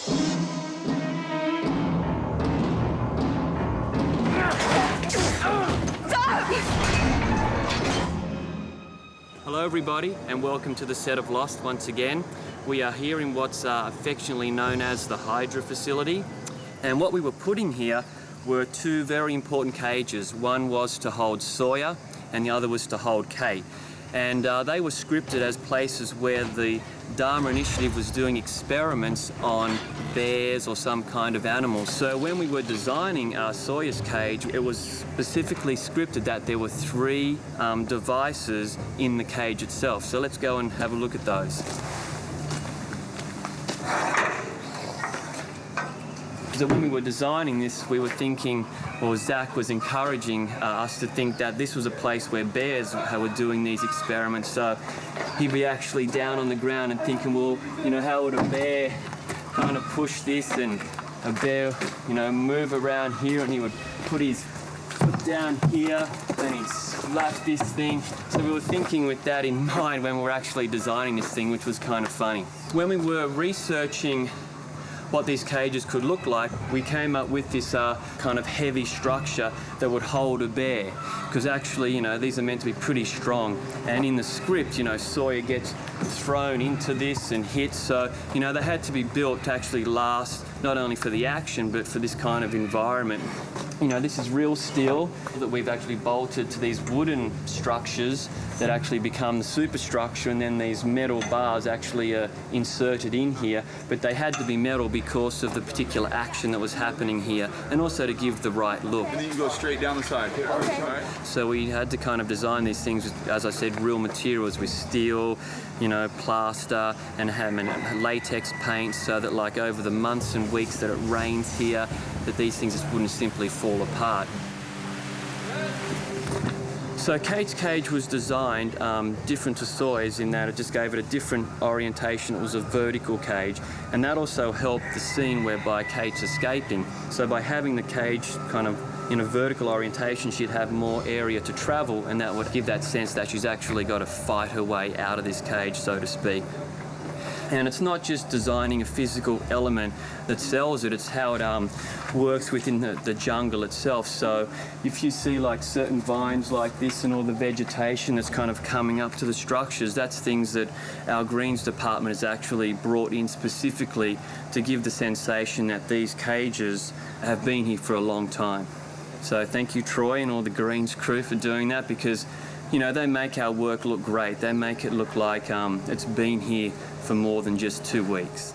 Hello everybody, and welcome to the set of Lost once again. We are here in what's affectionately known as the Hydra facility, and what we were putting here were two very important cages. One was to hold Sawyer and the other was to hold Kate. And they were scripted as places where the Dharma Initiative was doing experiments on bears or some kind of animal. So when we were designing Sawyer's cage, it was specifically scripted that there were three devices in the cage itself. So let's go and have a look at those. So when we were designing this, we were thinking, or Zach was encouraging us to think that this was a place where bears were doing these experiments. So he'd be actually down on the ground and thinking, well, you know, how would a bear kind of push this, and a bear, you know, move around here, and he would put his foot down here, then he'd slap this thing. So we were thinking with that in mind when we were actually designing this thing, which was kind of funny. When we were researching what these cages could look like, we came up with this kind of heavy structure that would hold a bear, because actually, you know, these are meant to be pretty strong, and in the script, you know, Sawyer gets thrown into this and hit, so, you know, they had to be built to actually last not only for the action but for this kind of environment. You know, this is real steel that we've actually bolted to these wooden structures that actually become the superstructure, and then these metal bars actually are inserted in here, but they had to be metal because of the particular action that was happening here, and also to give the right look. And then you go straight down the side. Okay. All right. So we had to kind of design these things with, as I said, real materials with steel, you know, plaster, and latex paint, so that like over the months and weeks that it rains here, that these things just wouldn't simply fall apart. So Kate's cage was designed different to Sawyer's in that it just gave it a different orientation. It was a vertical cage, and that also helped the scene whereby Kate's escaping. So by having the cage kind of in a vertical orientation, she'd have more area to travel, and that would give that sense that she's actually got to fight her way out of this cage, so to speak. And it's not just designing a physical element that sells it, it's how it works within the jungle itself. So if you see like certain vines like this and all the vegetation that's kind of coming up to the structures, that's things that our greens department has actually brought in specifically to give the sensation that these cages have been here for a long time. So thank you, Troy, and all the greens crew for doing that, because, you know, they make our work look great. They make it look like it's been here for more than just 2 weeks.